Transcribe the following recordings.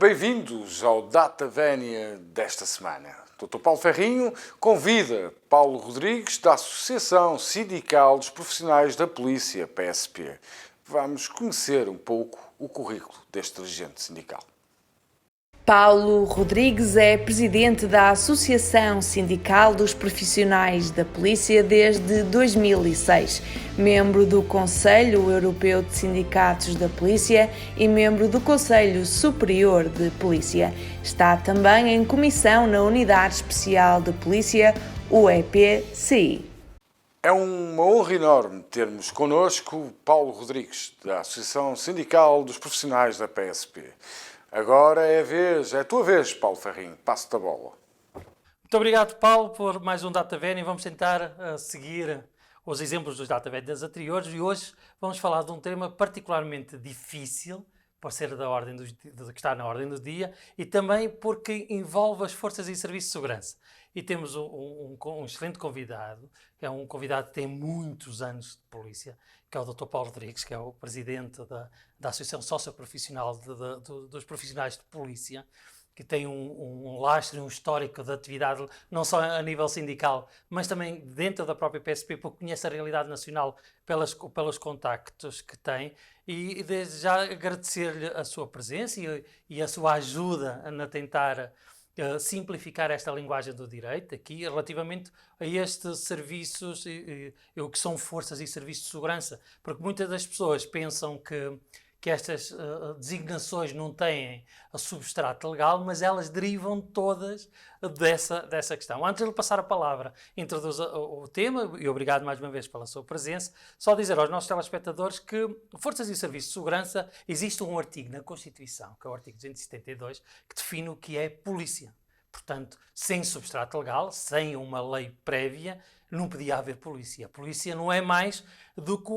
bem-vindos ao Data Vénia desta semana. Dr. Paulo Ferrinho convida Paulo Rodrigues da Associação Sindical dos Profissionais da Polícia, PSP. Vamos conhecer um pouco o currículo deste dirigente sindical. Paulo Rodrigues é presidente da Associação Sindical dos Profissionais da Polícia desde 2006, membro do Conselho Europeu de Sindicatos da Polícia e membro do Conselho Superior de Polícia. Está também em comissão na Unidade Especial de Polícia, UEP-CI. É uma honra enorme termos connosco Paulo Rodrigues, da Associação Sindical dos Profissionais da PSP. Agora é a tua vez, Paulo Ferrinho. Passo-te a bola. Muito obrigado, Paulo, por mais um Data Vénia. Vamos tentar seguir os exemplos dos Data Vénias anteriores e hoje vamos falar de um tema particularmente difícil, por ser que está na ordem do dia, e também porque envolve as forças e serviços de segurança. E temos um excelente convidado, que é um convidado que tem muitos anos de polícia, que é o Dr. Paulo Rodrigues, que é o presidente da Associação Socioprofissional dos Profissionais de Polícia, que tem um lastro e um histórico de atividade, não só a nível sindical, mas também dentro da própria PSP, porque conhece a realidade nacional pelos contactos que tem. E desde já agradecer-lhe a sua presença e a sua ajuda a tentar simplificar esta linguagem do direito aqui relativamente a estes serviços, o que são forças e serviços de segurança, porque muitas das pessoas pensam que estas designações não têm a substrato legal, mas elas derivam todas dessa questão. Antes de lhe passar a palavra, introduz o tema, e obrigado mais uma vez pela sua presença, só dizer aos nossos telespectadores que Forças e Serviços de Segurança, existe um artigo na Constituição, que é o artigo 272, que define o que é polícia. Portanto, sem substrato legal, sem uma lei prévia, não podia haver polícia. A polícia não é mais do que,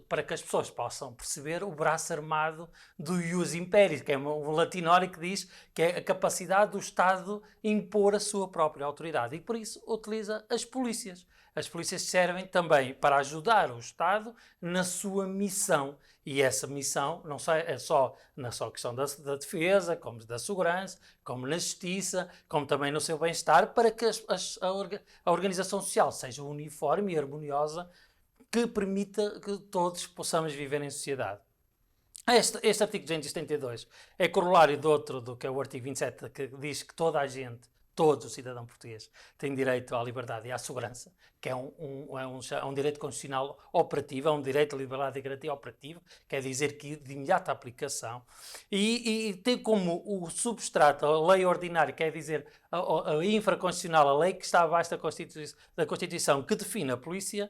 para que as pessoas possam perceber, o braço armado do ius imperis, que é um latinório que diz que é a capacidade do Estado impor a sua própria autoridade. E por isso utiliza as polícias. As polícias servem também para ajudar o Estado na sua missão. E essa missão não é só na sua questão da defesa, como da segurança, como na justiça, como também no seu bem-estar, para que a organização social seja uniforme e harmoniosa, que permita que todos possamos viver em sociedade. Este artigo 272 é corolário de outro, que é o artigo 27, que diz que toda a gente, todo o cidadão português, tem direito à liberdade e à segurança, que é um direito constitucional operativo, é um direito de liberdade e garantia operativo, quer dizer que de imediata aplicação, e tem como o substrato a lei ordinária, quer dizer a infraconstitucional, a lei que está abaixo da Constituição, que define a polícia,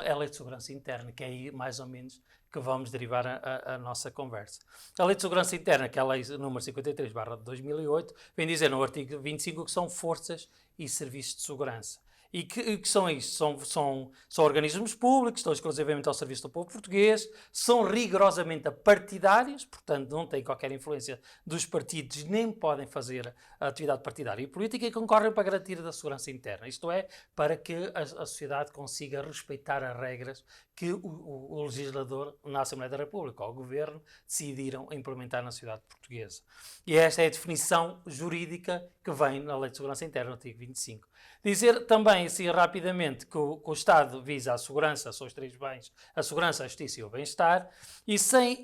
é a lei de segurança interna, que é aí mais ou menos que vamos derivar a nossa conversa. A Lei de Segurança Interna, que é a Lei número 53/2008, vem dizer no artigo 25 que são forças e serviços de segurança. E que são isto? São organismos públicos, estão exclusivamente ao serviço do povo português, são rigorosamente partidários, portanto não têm qualquer influência dos partidos, nem podem fazer a atividade partidária e política, e concorrem para garantir a segurança interna. Isto é, para que a sociedade consiga respeitar as regras que o legislador na Assembleia da República ou o Governo decidiram implementar na sociedade portuguesa. E esta é a definição jurídica que vem na Lei de Segurança Interna, no artigo 25. Dizer também, assim, rapidamente, que o Estado visa a segurança, são os três bens, a segurança, a justiça e o bem-estar, e sem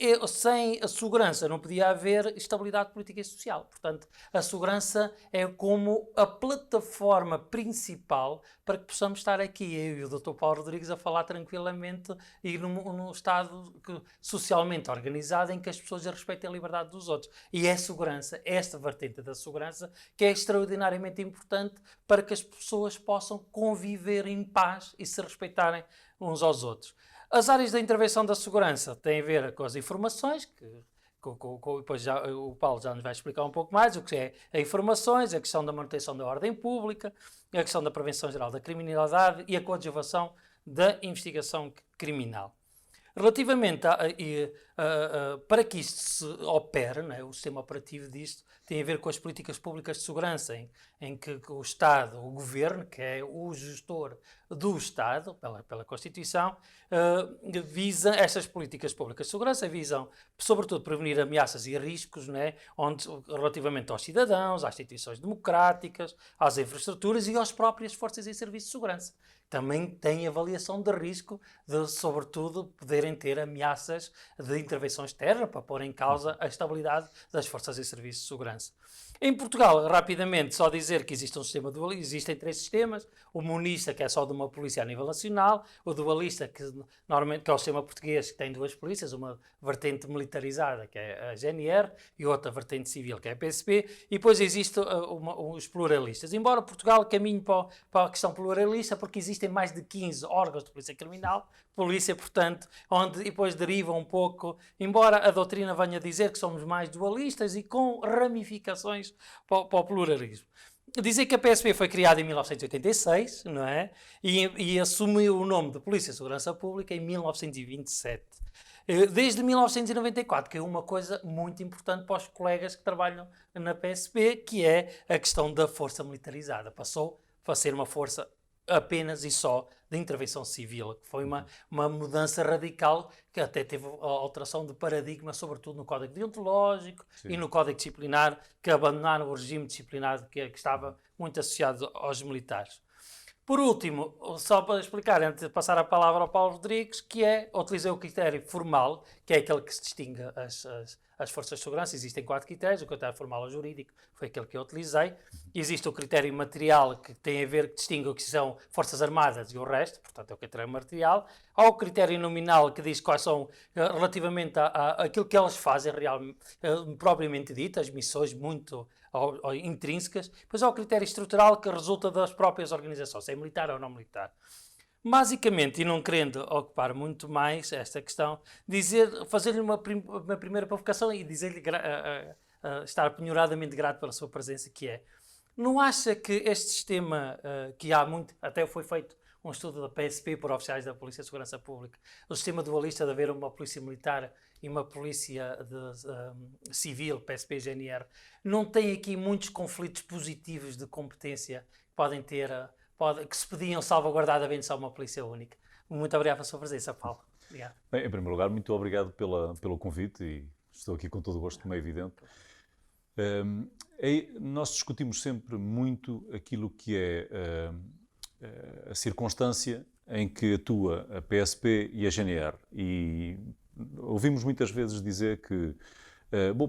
a segurança não podia haver estabilidade política e social. Portanto, a segurança é como a plataforma principal para que possamos estar aqui, eu e o Dr. Paulo Rodrigues, a falar tranquilamente e num Estado socialmente organizado em que as pessoas respeitem a liberdade dos outros. E é a segurança, esta vertente da segurança, que é extraordinariamente importante para que as pessoas possam conviver em paz e se respeitarem uns aos outros. As áreas da intervenção da segurança têm a ver com as informações, depois o Paulo já nos vai explicar um pouco mais o que é as informações, a questão da manutenção da ordem pública, a questão da prevenção geral da criminalidade e a coadjuvação da investigação criminal. Relativamente para que isto se opere, né, o sistema operativo disto, tem a ver com as políticas públicas de segurança, em que o Estado, o Governo, que é o gestor do Estado, pela Constituição, visa estas políticas públicas de segurança, visam, sobretudo, prevenir ameaças e riscos, né, relativamente aos cidadãos, às instituições democráticas, às infraestruturas e às próprias forças e serviços de segurança. Também tem avaliação de risco de, sobretudo, poderem ter ameaças de intervenção externa para pôr em causa a estabilidade das forças e serviços de segurança. Em Portugal, rapidamente, só dizer que existe um sistema dualista, existem 3 sistemas, o monista, que é só de uma polícia a nível nacional, o dualista, que normalmente que é o sistema português, que tem 2 polícias, uma vertente militarizada, que é a GNR, e outra vertente civil, que é a PSP, e depois existem os pluralistas. Embora Portugal caminhe para a questão pluralista, porque existem mais de 15 órgãos de polícia criminal, polícia, portanto, onde depois deriva um pouco, embora a doutrina venha dizer que somos mais dualistas e com ramificações para o pluralismo. Dizer que a PSP foi criada em 1986, não é? E assumiu o nome de Polícia de Segurança Pública em 1927. Desde 1994, que é uma coisa muito importante para os colegas que trabalham na PSP, que é a questão da força militarizada. Passou a ser uma força apenas e só de intervenção civil, que foi uma mudança radical que até teve a alteração de paradigma, sobretudo no Código Deontológico e no Código Disciplinar, que abandonaram o regime disciplinar que estava muito associado aos militares. Por último, só para explicar, antes de passar a palavra ao Paulo Rodrigues, utilizei o critério formal, que é aquele que se distingue as forças de segurança. Existem 4 critérios, o critério formal ou jurídico foi aquele que eu utilizei. Existe o critério material, que tem a ver, que distingue o que são forças armadas e o resto, portanto é o critério material. Há o critério nominal, que diz quais são, relativamente àquilo que elas fazem propriamente dito, as missões muito intrínsecas. Depois há o critério estrutural, que resulta das próprias organizações, se é militar ou não militar. Basicamente, e não querendo ocupar muito mais esta questão, fazer-lhe uma primeira provocação e dizer-lhe estar penhoradamente grato pela sua presença, que é: não acha que este sistema, que há muito, até foi feito um estudo da PSP por oficiais da Polícia de Segurança Pública, o sistema dualista de haver uma polícia militar e uma polícia civil, PSP e GNR, não tem aqui muitos conflitos positivos de competência que podem ter, que se podiam salvaguardar havendo só uma polícia única? Muito obrigado pela sua presença, Paulo. Obrigado. Bem, em primeiro lugar, muito obrigado pelo convite e estou aqui com todo o gosto, como é evidente. Nós discutimos sempre muito aquilo que é a circunstância em que atua a PSP e a GNR, e ouvimos muitas vezes dizer que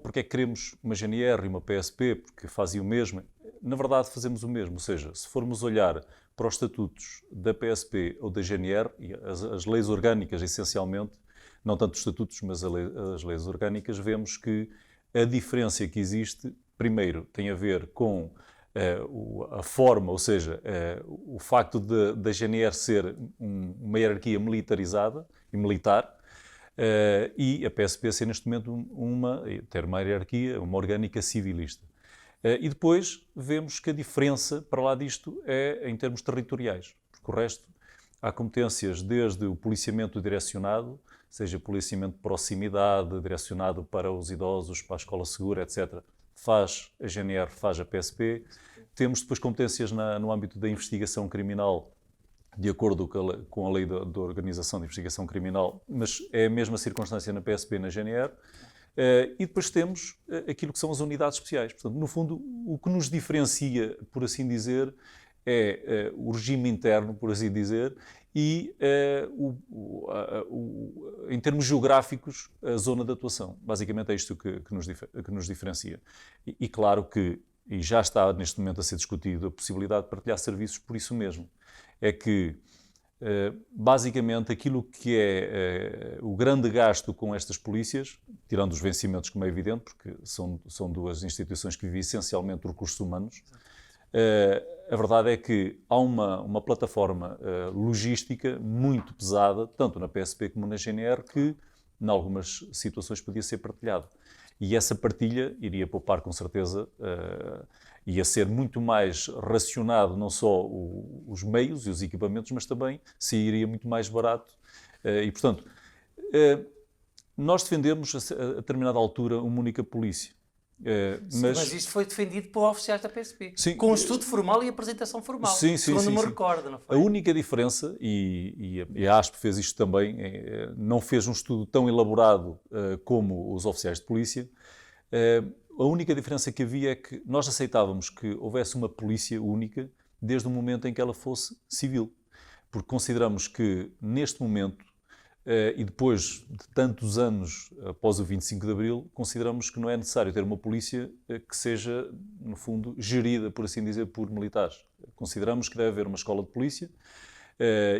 porque é que queremos uma GNR e uma PSP, porque fazem o mesmo. Na verdade fazemos o mesmo, ou seja, se formos olhar para os estatutos da PSP ou da GNR, e as leis orgânicas essencialmente, não tanto os estatutos, mas as leis orgânicas, vemos que a diferença que existe, primeiro, tem a ver com a forma, ou seja, o facto da GNR ser uma hierarquia militarizada e militar, e a PSP ser neste momento ter uma hierarquia, uma orgânica civilista. E depois vemos que a diferença, para lá disto, é em termos territoriais, porque o resto há competências desde o policiamento direcionado, seja policiamento de proximidade, direcionado para os idosos, para a escola segura, etc., faz a GNR, faz a PSP. Temos depois competências no âmbito da investigação criminal, de acordo com a lei da Organização de Investigação Criminal, mas é a mesma circunstância na PSP e na GNR. E depois temos aquilo que são as unidades especiais. Portanto, no fundo, o que nos diferencia, por assim dizer, é o regime interno, por assim dizer, e em termos geográficos, a zona de atuação. Basicamente é isto que nos diferencia. E claro que, e já está neste momento a ser discutido, a possibilidade de partilhar serviços por isso mesmo. É que, basicamente, aquilo que é o grande gasto com estas polícias, tirando os vencimentos, como é evidente, porque são 2 instituições que vivem essencialmente recursos humanos, a verdade é que há uma plataforma logística muito pesada, tanto na PSP como na GNR, que, em algumas situações, podia ser partilhada. E essa partilha iria poupar, com certeza, ia ser muito mais racionado, não só os meios e os equipamentos, mas também sairia muito mais barato. E, portanto, nós defendemos, a determinada altura, uma única polícia. Mas isto foi defendido por oficiais da PSP, Sim, com um estudo formal e apresentação formal, segundo me recordo, não foi? A única diferença, e a ASP fez isto também, não fez um estudo tão elaborado como os oficiais de polícia. A única diferença que havia é que nós aceitávamos que houvesse uma polícia única desde o momento em que ela fosse civil. Porque consideramos que, neste momento, e depois de tantos anos após o 25 de Abril, consideramos que não é necessário ter uma polícia que seja, no fundo, gerida, por assim dizer, por militares. Consideramos que deve haver uma escola de polícia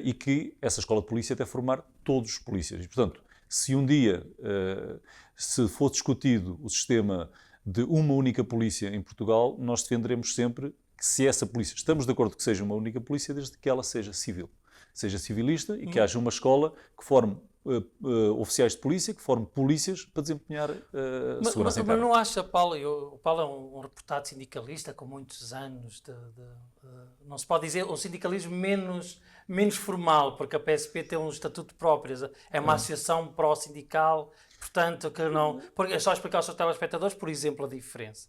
e que essa escola de polícia deve formar todos os polícias. E, portanto, se um dia se for discutido o sistema de uma única polícia em Portugal, nós defenderemos sempre que, se essa polícia, estamos de acordo que seja uma única polícia, desde que ela seja civil, seja civilista e que haja uma escola que forme oficiais de polícia, que forme polícias para desempenhar segurança interna. Mas não acha, Paulo, o Paulo é um reportado sindicalista com muitos anos não se pode dizer um sindicalismo menos formal, porque a PSP tem um estatuto próprio, é uma associação pró-sindical, portanto, que não... É só explicar aos seus telespectadores, por exemplo, a diferença.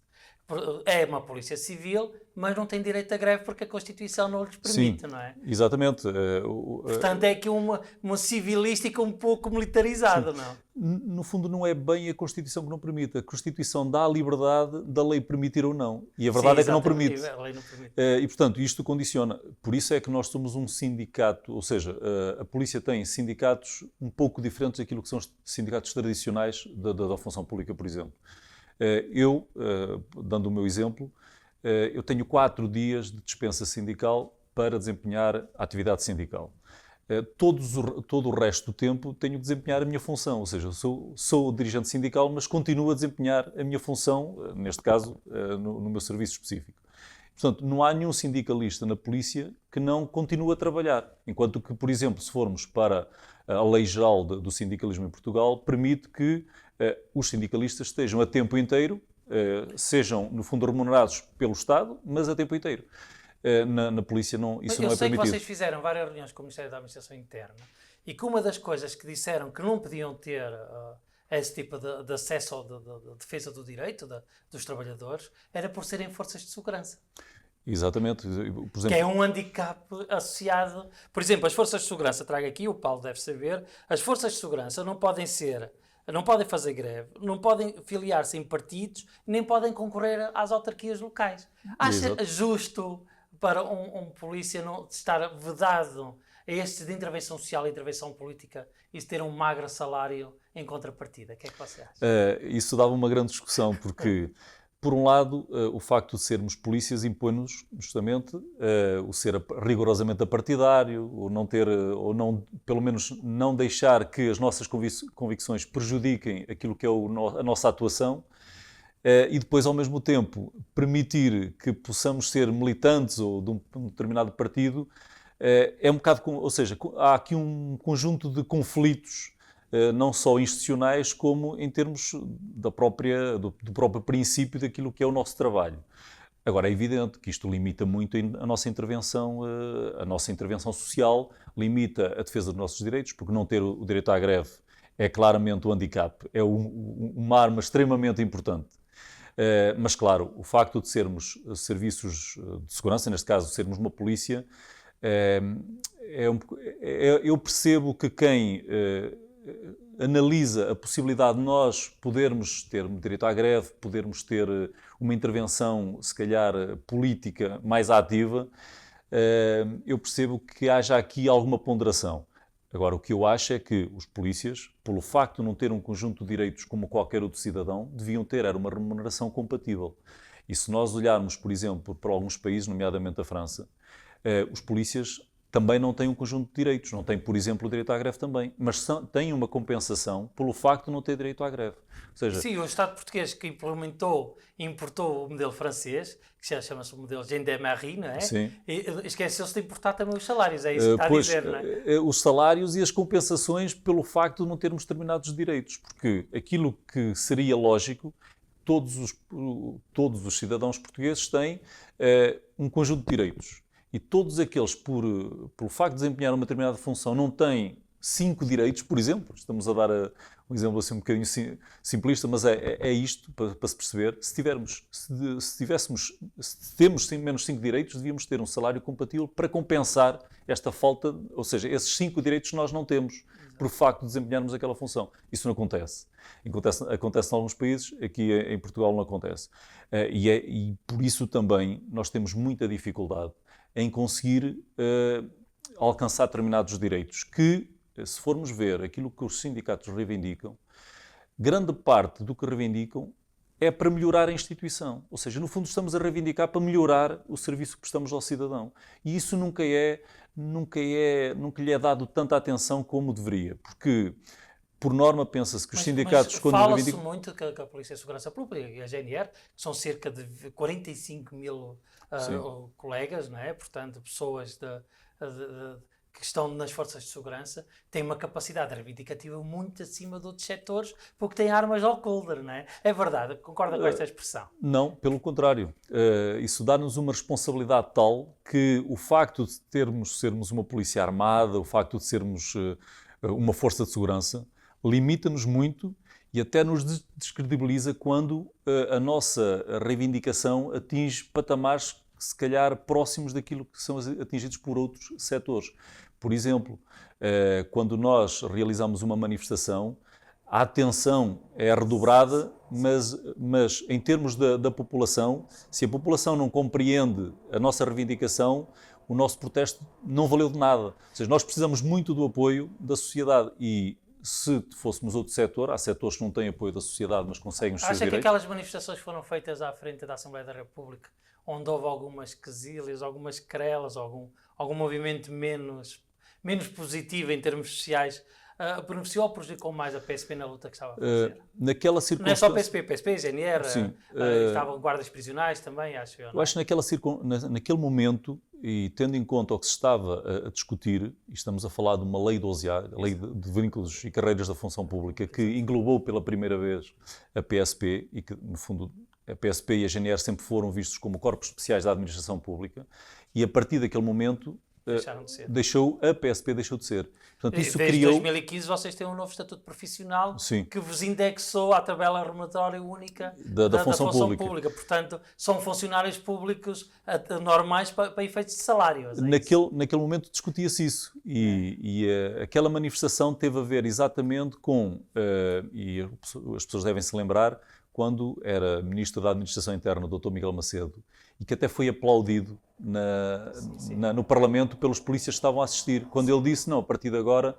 É uma polícia civil, mas não tem direito a greve porque a Constituição não lhes permite, Sim, não é? Exatamente. Portanto, é aqui uma civilística um pouco militarizada, não? No fundo, não é bem a Constituição que não permite. A Constituição dá a liberdade da lei permitir ou não. E a verdade é que não permite. A lei não permite. E, portanto, isto condiciona. Por isso é que nós somos um sindicato, ou seja, a polícia tem sindicatos um pouco diferentes daquilo que são os sindicatos tradicionais da função pública, por exemplo. Eu, dando o meu exemplo, eu tenho 4 dias de dispensa sindical para desempenhar a atividade sindical. Todo o resto do tempo tenho que desempenhar a minha função, ou seja, sou dirigente sindical, mas continuo a desempenhar a minha função, neste caso, no meu serviço específico. Portanto, não há nenhum sindicalista na polícia que não continue a trabalhar. Enquanto que, por exemplo, se formos para a lei geral do sindicalismo em Portugal, permite que os sindicalistas estejam a tempo inteiro, sejam, no fundo, remunerados pelo Estado, mas a tempo inteiro. Na polícia isso não é permitido. Eu sei que vocês fizeram várias reuniões com o Ministério da Administração Interna e que uma das coisas que disseram que não podiam ter esse tipo de acesso de defesa do direito dos trabalhadores era por serem forças de segurança. Exatamente. Por exemplo, que é um handicap associado... Por exemplo, as forças de segurança, trago aqui, o Paulo deve saber, as forças de segurança não podem fazer greve, não podem filiar-se em partidos, nem podem concorrer às autarquias locais. Acha justo para um polícia não estar vedado a estes de intervenção social e intervenção política e ter um magro salário em contrapartida? O que é que você acha? Isso dava uma grande discussão, porque, por um lado, o facto de sermos polícias impõe-nos justamente o ser rigorosamente apartidário, ou pelo menos não deixar que as nossas convicções prejudiquem aquilo que é a nossa atuação. E depois, ao mesmo tempo, permitir que possamos ser militantes ou de um determinado partido é um bocado... Ou seja, há aqui um conjunto de conflitos, não só institucionais, como em termos do próprio princípio daquilo que é o nosso trabalho. Agora, é evidente que isto limita muito a nossa intervenção social, limita a defesa dos nossos direitos, porque não ter o direito à greve é claramente um handicap, é uma arma extremamente importante. Mas, claro, o facto de sermos serviços de segurança, neste caso, sermos uma polícia, eu percebo que quem analisa a possibilidade de nós podermos ter direito à greve, podermos ter uma intervenção, se calhar, política mais ativa, eu percebo que haja aqui alguma ponderação. Agora, o que eu acho é que os polícias, pelo facto de não ter um conjunto de direitos como qualquer outro cidadão, deviam ter uma remuneração compatível. E se nós olharmos, por exemplo, para alguns países, nomeadamente a França, os polícias também não têm um conjunto de direitos. Não têm, por exemplo, o direito à greve também, mas têm uma compensação pelo facto de não ter direito à greve. Ou seja, sim, o Estado português que importou o modelo francês, que chama-se o modelo Gendarmerie, não é? Sim. E esqueceu-se de importar também os salários, é isso que está a dizer, não é? Os salários e as compensações pelo facto de não termos determinados direitos, porque aquilo que seria lógico, todos os cidadãos portugueses têm um conjunto de direitos. E todos aqueles, pelo facto de desempenhar uma determinada função, não têm 5 direitos, por exemplo, estamos a dar um um exemplo assim um bocadinho simplista, mas é isto para se perceber. Se temos menos 5 direitos, devíamos ter um salário compatível para compensar esta falta, ou seja, esses 5 direitos nós não temos por facto de desempenharmos aquela função. Isso não acontece. Acontece em alguns países, aqui em Portugal não acontece. E por isso também nós temos muita dificuldade em conseguir alcançar determinados direitos que, se formos ver aquilo que os sindicatos reivindicam, grande parte do que reivindicam é para melhorar a instituição. Ou seja, no fundo estamos a reivindicar para melhorar o serviço que prestamos ao cidadão. E isso nunca lhe é dado tanta atenção como deveria. Porque, por norma, pensa-se que os sindicatos... Fala-se muito que a Polícia de Segurança Pública e a GNR, que são cerca de 45 mil colegas, não é? Portanto, pessoas que estão nas forças de segurança, têm uma capacidade reivindicativa muito acima de outros setores, porque têm armas ao coulter, não é? É verdade, concorda com esta expressão? Não, pelo contrário. Isso dá-nos uma responsabilidade tal que o facto de sermos uma polícia armada, o facto de sermos uma força de segurança, limita-nos muito e até nos descredibiliza quando a nossa reivindicação atinge patamares se calhar próximos daquilo que são atingidos por outros setores. Por exemplo, quando nós realizamos uma manifestação, a atenção é redobrada, mas em termos da população, se a população não compreende a nossa reivindicação, o nosso protesto não valeu de nada. Ou seja, nós precisamos muito do apoio da sociedade e se fôssemos outro setor, há setores que não têm apoio da sociedade, mas conseguem os seus direitos. Acha que aquelas manifestações foram feitas à frente da Assembleia da República, onde houve algumas quesílias, algumas querelas, algum movimento menos positivo em termos sociais, beneficiou ou prejudicou mais a PSP na luta que estava a fazer? Naquela circunstância... Não é só PSP, GNR, estavam guardas prisionais também, acho eu. Eu acho que naquele momento, e tendo em conta o que se estava a discutir, e estamos a falar de uma lei 12A, a Lei de Vínculos e Carreiras da Função Pública, que englobou pela primeira vez a PSP, e que, no fundo, a PSP e a GNR sempre foram vistos como corpos especiais da administração pública, e a partir daquele momento a PSP deixou de ser. Portanto, isso desde criou... 2015 vocês têm um novo estatuto profissional. Sim. Que vos indexou à tabela remuneratória única da função pública. Portanto, são funcionários públicos normais para efeitos de salário. Naquele momento discutia-se isso e aquela manifestação teve a ver exatamente com, e as pessoas devem se lembrar, quando era Ministro da Administração Interna, o Dr. Miguel Macedo, e que até foi aplaudido no Parlamento pelos polícias que estavam a assistir, quando ele disse, não, a partir de agora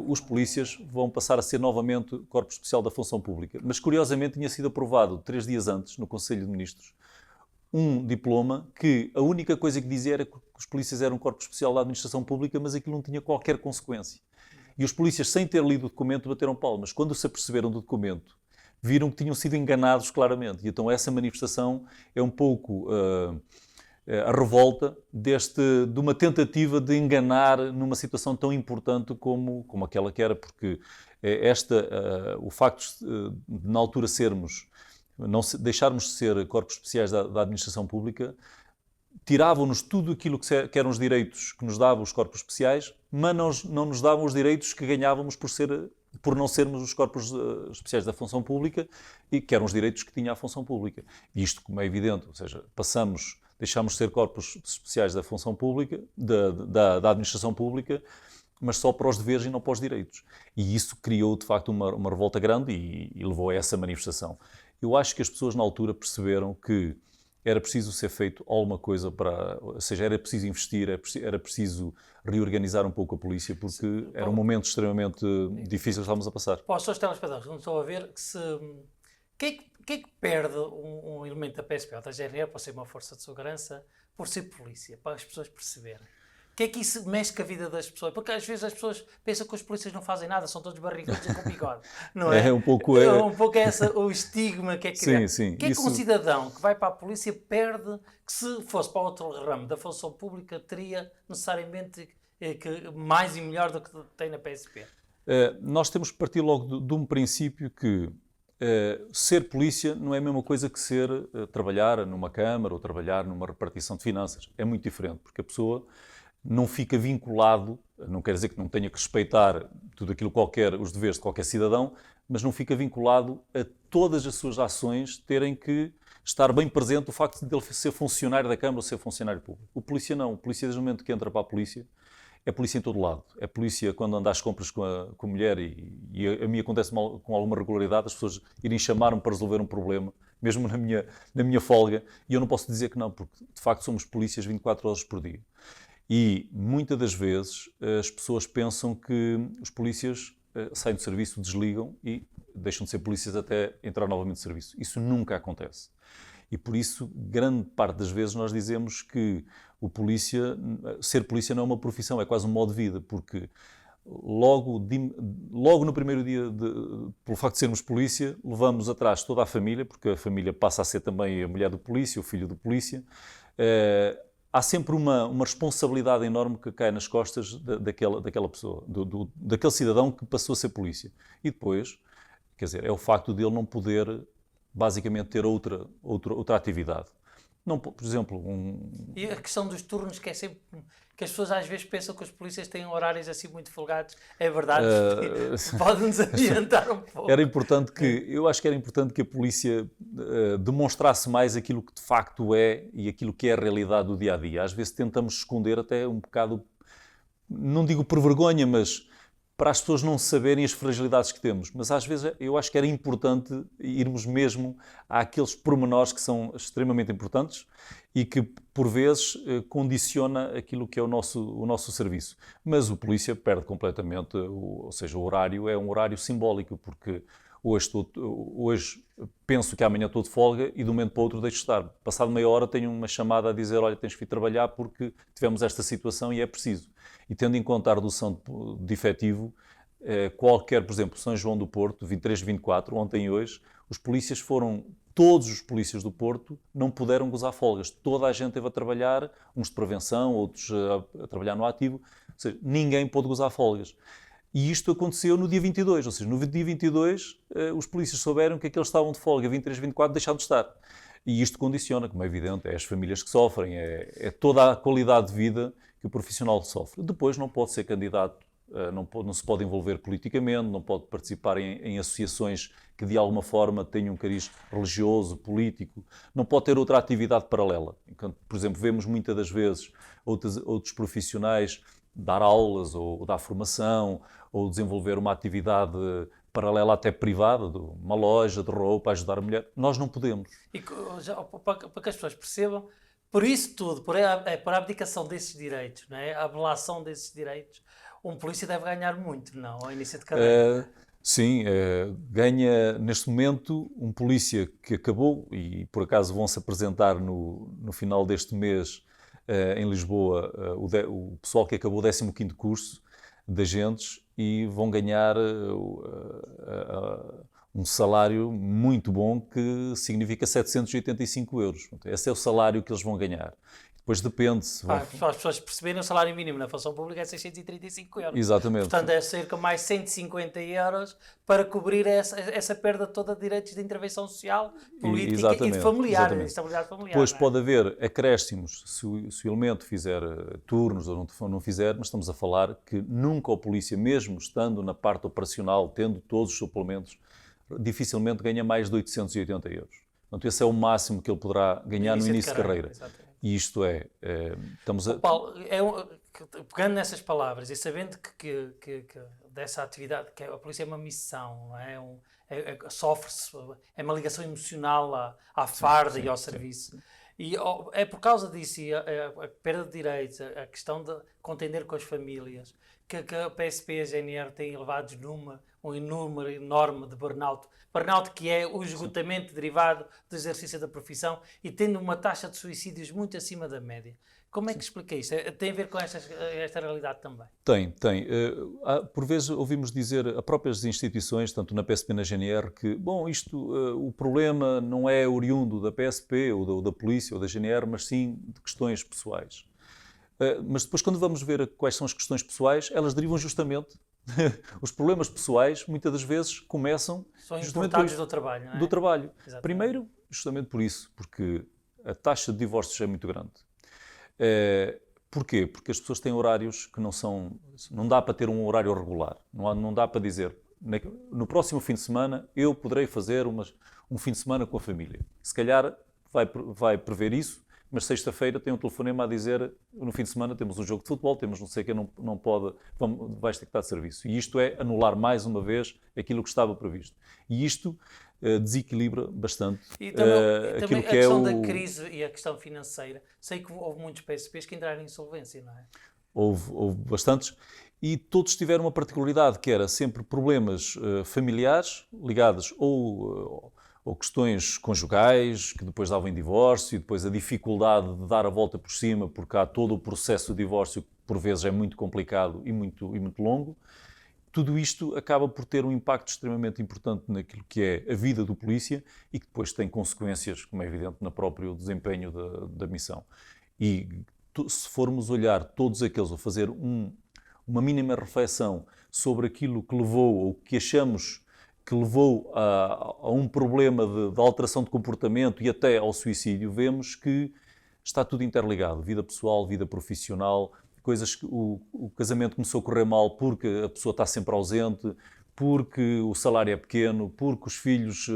os polícias vão passar a ser novamente Corpo Especial da Função Pública. Mas, curiosamente, tinha sido aprovado 3 dias antes, no Conselho de Ministros, um diploma que a única coisa que dizia era que os polícias eram Corpo Especial da Administração Pública, mas aquilo não tinha qualquer consequência. E os polícias, sem ter lido o documento, bateram palmas. Quando se aperceberam do documento, viram que tinham sido enganados claramente. E então essa manifestação é um pouco a revolta de uma tentativa de enganar numa situação tão importante como aquela que era, porque o facto de na altura deixarmos de ser corpos especiais da administração pública, tiravam-nos tudo aquilo que eram os direitos que nos davam os corpos especiais, mas não nos davam os direitos que ganhávamos por não sermos os corpos especiais da função pública e que eram os direitos que tinha a função pública. E isto, como é evidente, ou seja, deixámos de ser corpos especiais da função pública, da administração pública, mas só para os deveres e não para os direitos. E isso criou, de facto, uma revolta grande e levou a essa manifestação. Eu acho que as pessoas na altura perceberam que era preciso ser feito alguma coisa ou seja, era preciso investir, era preciso reorganizar um pouco a polícia, porque era um momento extremamente difícil que estávamos a passar. Para os seus telespectadores, não estou a ver que é que perde um elemento da PSP ou da GNR para ser uma força de segurança por ser polícia, para as pessoas perceberem? O que é que isso mexe com a vida das pessoas? Porque às vezes as pessoas pensam que os polícias não fazem nada, são todos barrigudos e com bigode, não é? É um pouco o estigma que é criado. Sim, O que é que um cidadão que vai para a polícia perde que se fosse para outro ramo da função pública teria necessariamente mais e melhor do que tem na PSP? Nós temos que partir logo de um princípio que ser polícia não é a mesma coisa que trabalhar numa câmara ou trabalhar numa repartição de finanças. É muito diferente, porque a pessoa não fica vinculado, não quer dizer que não tenha que respeitar tudo aquilo os deveres de qualquer cidadão, mas não fica vinculado a todas as suas ações terem que estar bem presente o facto de ele ser funcionário da Câmara ou ser funcionário público. O polícia não. O polícia, desde o momento que entra para a polícia, é polícia em todo lado. É polícia quando anda às compras com a mulher e a mim acontece com alguma regularidade as pessoas irem chamar-me para resolver um problema, mesmo na minha folga, e eu não posso dizer que não, porque de facto somos polícias 24 horas por dia. E muitas das vezes as pessoas pensam que os polícias saem do serviço, desligam e deixam de ser polícias até entrar novamente no serviço. Isso nunca acontece. E por isso, grande parte das vezes nós dizemos que ser polícia não é uma profissão, é quase um modo de vida, porque logo no primeiro dia, pelo facto de sermos polícia, levamos atrás toda a família, porque a família passa a ser também a mulher do polícia, o filho do polícia. Há sempre uma responsabilidade enorme que cai nas costas daquela pessoa, daquele cidadão que passou a ser polícia. E depois, quer dizer, é o facto de ele não poder, basicamente, ter outra atividade. Não, por exemplo, E a questão dos turnos, que é sempre... que as pessoas às vezes pensam que os polícias têm horários assim muito folgados. É verdade, pode-nos adiantar um pouco. Eu acho que era importante que a polícia demonstrasse mais aquilo que de facto é e aquilo que é a realidade do dia-a-dia. Às vezes tentamos esconder até um bocado, não digo por vergonha, mas para as pessoas não saberem as fragilidades que temos. Mas às vezes eu acho que era importante irmos mesmo àqueles pormenores que são extremamente importantes e que, por vezes, condiciona aquilo que é o nosso serviço. Mas o polícia perde completamente, ou seja, o horário é um horário simbólico, porque hoje penso que amanhã estou de folga e de um momento para o outro deixo de estar. Passado meia hora tenho uma chamada a dizer, olha, tens que ir trabalhar porque tivemos esta situação e é preciso. E tendo em conta a redução de efetivo, por exemplo, São João do Porto, 23, 24, ontem e hoje, todos os polícias do Porto não puderam gozar folgas. Toda a gente esteve a trabalhar, uns de prevenção, outros a trabalhar no ativo, ou seja, ninguém pôde gozar folgas. E isto aconteceu no dia 22, ou seja, no dia 22 os polícias souberam que aqueles estavam de folga, 23, 24 deixaram de estar. E isto condiciona, como é evidente, é as famílias que sofrem, é toda a qualidade de vida que o profissional sofre. Depois não pode ser candidato, não se pode envolver politicamente, não pode participar em associações que de alguma forma tenham um cariz religioso, político, não pode ter outra atividade paralela. Enquanto, por exemplo, vemos muitas das vezes outros profissionais dar aulas ou dar formação ou desenvolver uma atividade paralela até privada, uma loja de roupa, ajudar a mulher. Nós não podemos. E para que as pessoas percebam, por isso tudo, por a abdicação desses direitos, não é? A ablação desses direitos, um polícia deve ganhar muito, não? Ao início de carreira. Sim, ganha neste momento um polícia que acabou, e por acaso vão-se apresentar no final deste mês em Lisboa, o pessoal que acabou o 15º curso de agentes e vão ganhar um salário muito bom que significa 785 euros. Esse é o salário que eles vão ganhar. Depois depende se Para as pessoas perceberem, o salário mínimo na função pública é 635 euros. Exatamente. Portanto, é cerca de mais 150 euros para cobrir essa perda toda de direitos de intervenção social, política e de familiar, de estabilidade familiar. Depois pode haver acréscimos se o elemento fizer turnos ou não fizer, mas estamos a falar que nunca o polícia, mesmo estando na parte operacional, tendo todos os suplementos, dificilmente ganha mais de 880 euros. Portanto, esse é o máximo que ele poderá ganhar no início de carreira. E isto Paulo, pegando nessas palavras e sabendo que dessa atividade, que a polícia é uma missão, não é? Sofre-se, é uma ligação emocional à farda e ao serviço. E é por causa disso, a perda de direitos, a questão de contender com as famílias, que a PSP e a GNR têm levado um número enorme de burnout. Burnout que é o esgotamento derivado do exercício da profissão e tendo uma taxa de suicídios muito acima da média. Como é que explica isso? Tem a ver com esta realidade também? Tem. Por vezes ouvimos dizer a próprias instituições, tanto na PSP e na GNR, que, o problema não é oriundo da PSP ou da polícia ou da GNR, mas sim de questões pessoais. Mas depois, quando vamos ver quais são as questões pessoais, elas derivam justamente... Os problemas pessoais, muitas das vezes, começam... São importados do trabalho, não é? Do trabalho. Exatamente. Primeiro, justamente por isso, porque a taxa de divórcios é muito grande. Porquê? Porque as pessoas têm horários que não são... Não dá para ter um horário regular. Não dá para dizer, no próximo fim de semana eu poderei fazer um fim de semana com a família. Se calhar vai prever isso, mas sexta-feira tem um telefonema a dizer, no fim de semana temos um jogo de futebol, temos não sei o que, não pode, vais ter que estar de serviço. E isto é anular mais uma vez aquilo que estava previsto. E isto desequilibra bastante E também aquilo a que é questão da crise e a questão financeira. Sei que houve muitos PSPs que entraram em insolvência, não é? Houve bastantes, e todos tiveram uma particularidade, que era sempre problemas familiares, ligados ou questões conjugais, que depois davam em divórcio, e depois a dificuldade de dar a volta por cima, porque há todo o processo de divórcio que por vezes é muito complicado e muito longo. Tudo isto acaba por ter um impacto extremamente importante naquilo que é a vida do polícia e que depois tem consequências, como é evidente, no próprio desempenho da missão. E se formos olhar todos aqueles, ou fazer uma mínima reflexão sobre aquilo que levou, ou que achamos que levou a um problema de alteração de comportamento e até ao suicídio, vemos que está tudo interligado. Vida pessoal, vida profissional, coisas que o casamento começou a correr mal porque a pessoa está sempre ausente, porque o salário é pequeno, porque os filhos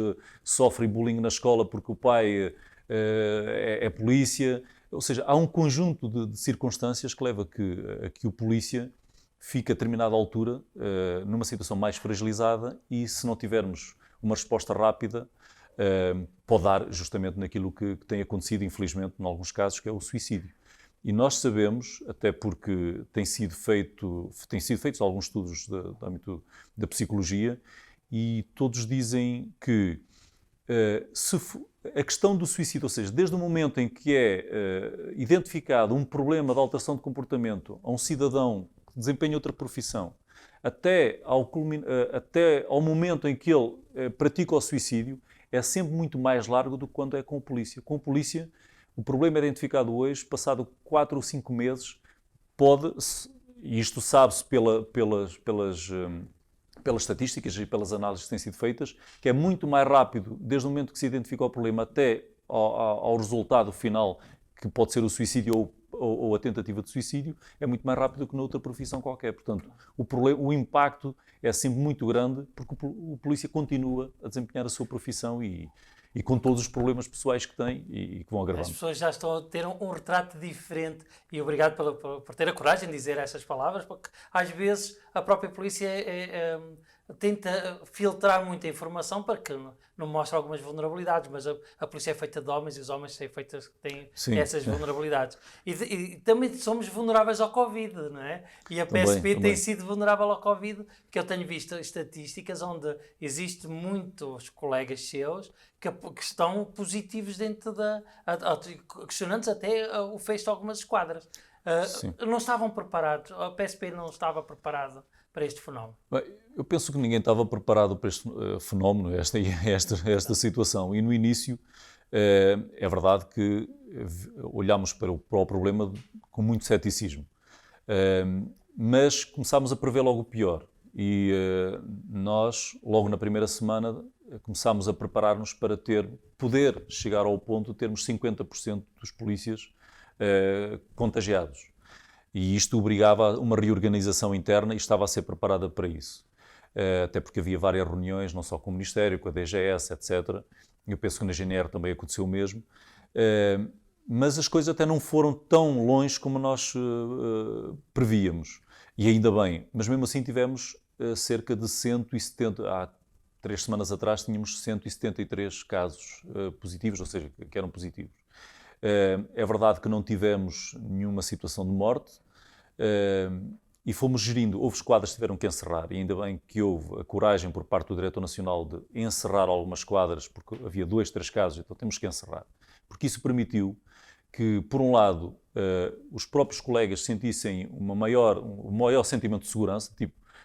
sofrem bullying na escola porque o pai é polícia. Ou seja, há um conjunto de circunstâncias que leva a que o polícia fica a determinada altura numa situação mais fragilizada e, se não tivermos uma resposta rápida, pode dar justamente naquilo que tem acontecido, infelizmente, em alguns casos, que é o suicídio. E nós sabemos, até porque têm sido feitos alguns estudos do âmbito da psicologia, e todos dizem que a questão do suicídio, ou seja, desde o momento em que é identificado um problema de alteração de comportamento a um cidadão que desempenha outra profissão, até ao momento em que ele pratica o suicídio, é sempre muito mais largo do que quando é com o polícia. Com o polícia, o problema é identificado hoje, passado 4 ou 5 meses, e isto sabe-se pelas estatísticas e pelas análises que têm sido feitas, que é muito mais rápido, desde o momento que se identifica o problema até ao resultado final, que pode ser o suicídio ou a tentativa de suicídio, é muito mais rápido que noutra profissão qualquer. Portanto, o impacto é sempre muito grande, porque o polícia continua a desempenhar a sua profissão e com todos os problemas pessoais que tem e que vão agravando. As pessoas já estão a ter um retrato diferente, e obrigado por ter a coragem de dizer essas palavras, porque às vezes a própria polícia tenta filtrar muita informação para que não mostre algumas vulnerabilidades, mas a polícia é feita de homens e os homens têm essas vulnerabilidades. E também somos vulneráveis ao Covid, não é? E a PSP tem sido vulnerável ao Covid, que eu tenho visto estatísticas onde existem muitos colegas seus que estão positivos dentro questionantes até o fecho de algumas esquadras. Não estavam preparados, a PSP não estava preparada para este fenómeno? Bem, eu penso que ninguém estava preparado para este fenómeno, esta situação. E no início, é verdade que olhámos para o problema com muito ceticismo. Mas começámos a prever logo o pior. E nós, logo na primeira semana, começámos a preparar-nos para poder chegar ao ponto de termos 50% dos polícias contagiados. E isto obrigava a uma reorganização interna e estava a ser preparada para isso. Até porque havia várias reuniões, não só com o Ministério, com a DGS, etc. Eu penso que na GNR também aconteceu o mesmo. Mas as coisas até não foram tão longe como nós prevíamos. E ainda bem. Mas mesmo assim tivemos cerca de 170... Há 3 semanas atrás tínhamos 173 casos positivos, ou seja, que eram positivos. É verdade que não tivemos nenhuma situação de morte e fomos gerindo. Houve esquadras que tiveram que encerrar, e ainda bem que houve a coragem por parte do Diretor Nacional de encerrar algumas esquadras, porque havia 2, 3 casos, então temos que encerrar. Porque isso permitiu que, por um lado, os próprios colegas sentissem um maior sentimento de segurança,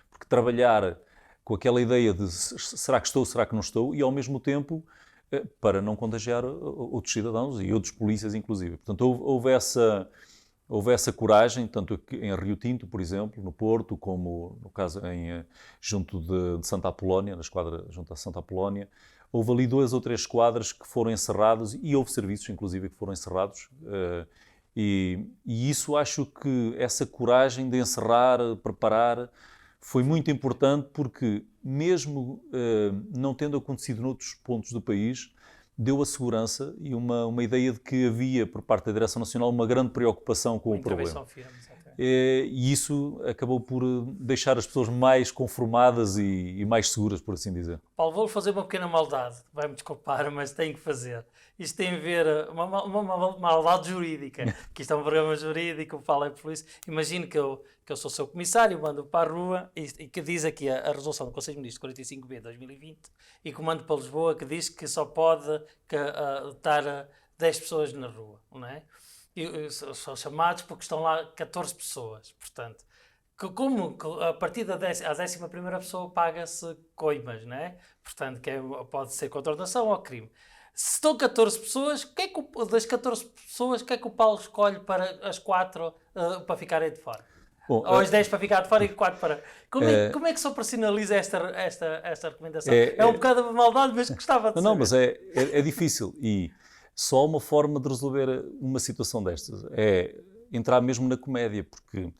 porque trabalhar com aquela ideia de será que estou, será que não estou, e ao mesmo tempo para não contagiar outros cidadãos e outros polícias, inclusive. Portanto, houve essa coragem, tanto aqui em Rio Tinto, por exemplo, no Porto, como no caso junto de Santa Apolónia, na esquadra junto a Santa Apolónia. Houve ali 2 ou 3 esquadras que foram encerradas, e houve serviços, inclusive, que foram encerrados, E isso acho que essa coragem de encerrar, preparar, foi muito importante porque mesmo não tendo acontecido noutros pontos do país, deu a segurança e uma ideia de que havia, por parte da Direção Nacional, uma grande preocupação com o problema. E isso acabou por deixar as pessoas mais conformadas e mais seguras, por assim dizer. Paulo, vou fazer uma pequena maldade. Vai-me desculpar, mas tenho que fazer. Isto tem a ver uma maldade jurídica. Que isto é um programa jurídico, o Paulo é polícia. Imagino que eu sou seu comissário, mando para a rua e que diz aqui a resolução do Conselho de Ministros 45B de 2020 e comando para Lisboa que diz que só pode estar 10 pessoas na rua, não é? São chamados porque estão lá 14 pessoas, portanto, a partir da 11ª pessoa paga-se coimas, não é? Portanto, pode ser contraordenação ou crime. Se estão 14 pessoas, das 14 pessoas, o que é que o Paulo escolhe para as 4 para ficarem de fora? Bom, ou as 10 para ficar de fora e 4 para... Como é que se operacionaliza esta recomendação? É um bocado de maldade, mas gostava de saber. Não, mas é difícil e... Só uma forma de resolver uma situação destas é entrar mesmo na comédia, porque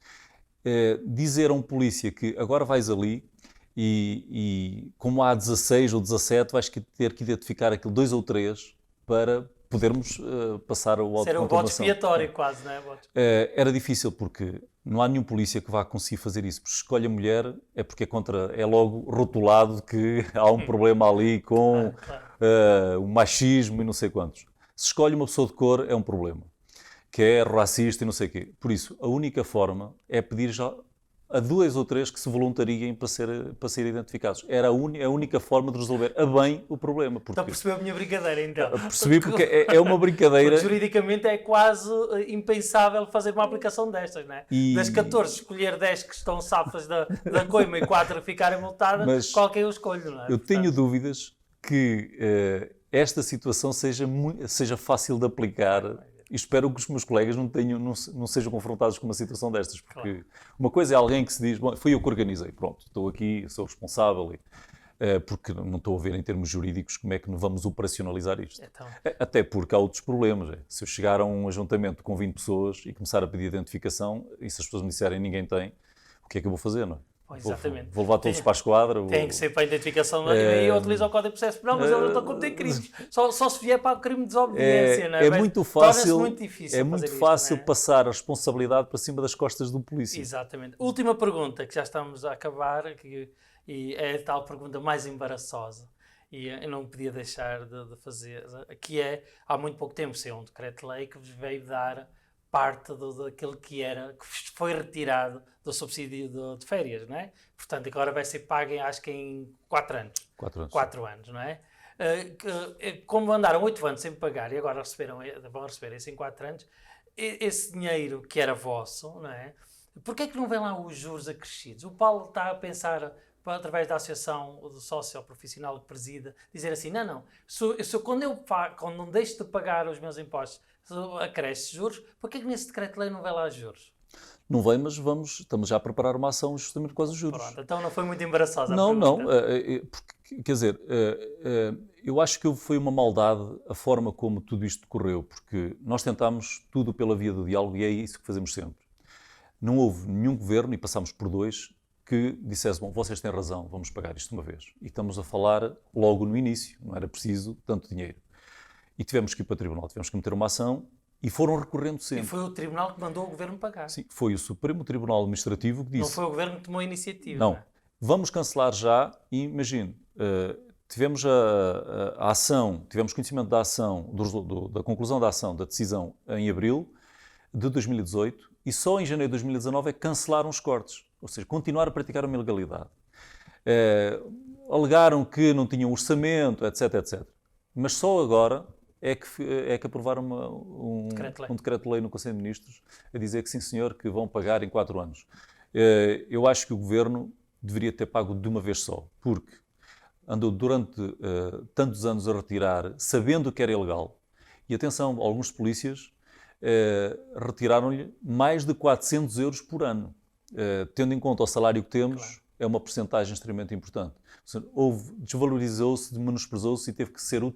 dizer a um polícia que agora vais ali e como há 16 ou 17 vais ter que identificar aquilo 2 ou 3 para podermos passar o auto de contornação. Era um bote expiatório quase, não é? Era difícil porque não há nenhum polícia que vá conseguir fazer isso. Porque se escolhe a mulher é porque é logo rotulado que há um problema ali com o machismo e não sei quantos. Se escolhe uma pessoa de cor, é um problema, que é racista e não sei o quê. Por isso, a única forma é pedir já a 2 ou 3 que se voluntariem para ser identificados. Era a única forma de resolver a bem o problema. Então percebeu a minha brincadeira, então? Percebi porque é uma brincadeira... Porque juridicamente é quase impensável fazer uma aplicação destas, não é? Das 14, escolher 10 que estão safas da coima e 4 ficarem multadas, mas qual que eu escolho, não é? Eu tenho dúvidas que... esta situação seja fácil de aplicar e espero que os meus colegas não sejam confrontados com uma situação destas, porque uma coisa é alguém que se diz, bom, fui eu que organizei, pronto, estou aqui, sou responsável, porque não estou a ver em termos jurídicos como é que vamos operacionalizar isto. Então... Até porque há outros problemas. Se eu chegar a um ajuntamento com 20 pessoas e começar a pedir identificação, e se as pessoas me disserem ninguém tem, o que é que eu vou fazer, não é? Exatamente. Vou levar todos para a esquadra. Tem que ser para a identificação. E eu utilizo o Código de Processo Penal, mas eu não estou a cometer crimes. Só se vier para o crime de desobediência, não é? É muito fácil, muito difícil passar a responsabilidade para cima das costas do polícia. Exatamente. Última pergunta, que já estamos a acabar, e é a tal pergunta mais embaraçosa, e eu não podia deixar de fazer, que é, há muito pouco tempo, saiu um decreto-lei que vos veio dar parte daquilo que foi retirado do subsídio de férias, não é? Portanto, agora vai ser pago, acho que em 4 anos. 4 anos, não é? Como andaram 8 anos sem pagar e agora vão receber isso em 4 anos, esse dinheiro que era vosso, não é? Porquê é que não vem lá os juros acrescidos? O Paulo está a pensar, através da associação do sócio-profissional que presida, dizer assim, quando não deixo de pagar os meus impostos, acresce juros, porquê é que nesse decreto-lei não vem lá juros? Não vem, mas estamos já a preparar uma ação justamente com os juros. Pronto, então não foi muito embaraçosa a pergunta. Não, porque, quer dizer, eu acho que foi uma maldade a forma como tudo isto decorreu, porque nós tentámos tudo pela via do diálogo e é isso que fazemos sempre. Não houve nenhum governo, e passámos por 2, que dissesse, bom, vocês têm razão, vamos pagar isto de uma vez. E estamos a falar logo no início, não era preciso tanto dinheiro. E tivemos que ir para o tribunal, tivemos que meter uma ação e foram recorrendo sempre. E foi o tribunal que mandou o governo pagar. Sim, foi o Supremo Tribunal Administrativo que disse... Não foi o governo que tomou a iniciativa. Não, vamos cancelar já e imagine, tivemos a ação, tivemos conhecimento da ação, da conclusão da ação, da decisão em abril de 2018 e só em janeiro de 2019 é que cancelaram os cortes, ou seja, continuaram a praticar uma ilegalidade. Alegaram que não tinham orçamento, etc, etc. Mas só agora é que aprovaram um decreto-lei no Conselho de Ministros a dizer que sim, senhor, que vão pagar em 4 anos. Eu acho que o Governo deveria ter pago de uma vez só, porque andou durante tantos anos a retirar, sabendo que era ilegal. E atenção, alguns polícias retiraram-lhe mais de 400 euros por ano. Tendo em conta o salário que temos, é uma percentagem extremamente importante. Desvalorizou-se, menosprezou-se e teve que ser o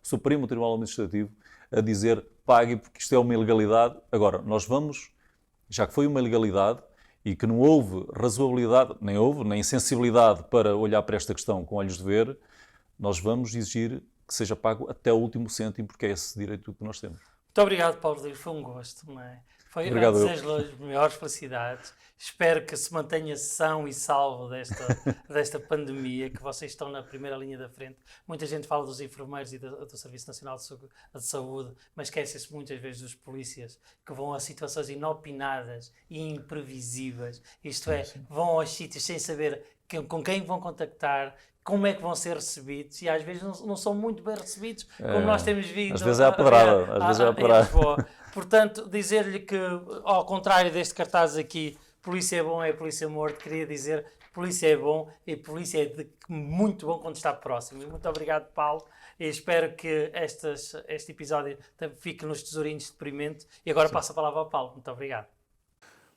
Supremo Tribunal Administrativo a dizer pague porque isto é uma ilegalidade. Agora, nós vamos, já que foi uma ilegalidade e que não houve razoabilidade, nem sensibilidade para olhar para esta questão com olhos de ver, nós vamos exigir que seja pago até o último cêntimo, porque é esse direito que nós temos. Muito obrigado, Paulo Rodrigues, foi um gosto, não é? Obrigado, desejo-lhe as maiores felicidades. Espero que se mantenha são e salvo desta pandemia, que vocês estão na primeira linha da frente. Muita gente fala dos enfermeiros e do Serviço Nacional de Saúde, mas esquece-se muitas vezes dos polícias, que vão a situações inopinadas e imprevisíveis. Isto é, vão aos sítios sem saber com quem vão contactar, como é que vão ser recebidos, e às vezes não são muito bem recebidos, como nós temos vindo às vezes é a pedrada. Portanto, dizer-lhe que, ao contrário deste cartaz aqui, polícia é bom, é polícia morto, queria dizer polícia é bom e polícia é muito bom quando está próximo. Muito obrigado, Paulo, e espero que este episódio fique nos tesourinhos de deprimente. E agora passo a palavra ao Paulo. Muito obrigado.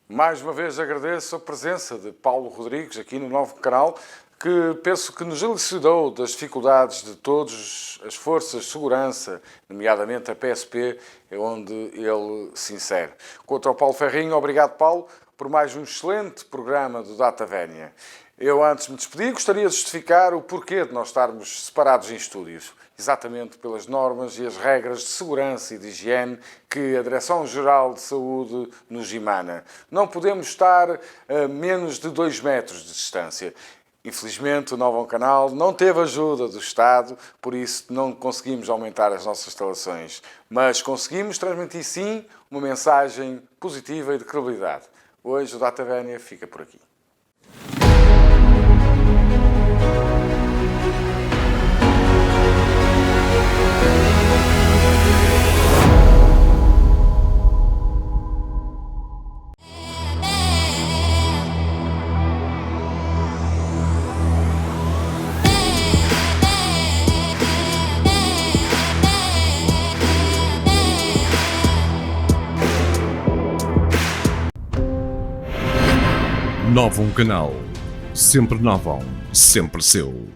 Mais uma vez agradeço a presença de Paulo Rodrigues aqui no novo canal, que penso que nos elucidou das dificuldades de todas as forças de segurança, nomeadamente a PSP, é onde ele se insere. Quanto ao Paulo Ferrinho, obrigado, Paulo, por mais um excelente programa do Data Vénia. Eu, antes de me despedir, gostaria de justificar o porquê de nós estarmos separados em estúdios. Exatamente pelas normas e as regras de segurança e de higiene que a Direção-Geral de Saúde nos emana. Não podemos estar a menos de 2 metros de distância. Infelizmente, o Novo Canal não teve ajuda do Estado, por isso não conseguimos aumentar as nossas instalações. Mas conseguimos transmitir, sim, uma mensagem positiva e de credibilidade. Hoje o Data Vénia fica por aqui. Novo Canal. Sempre novo, sempre seu.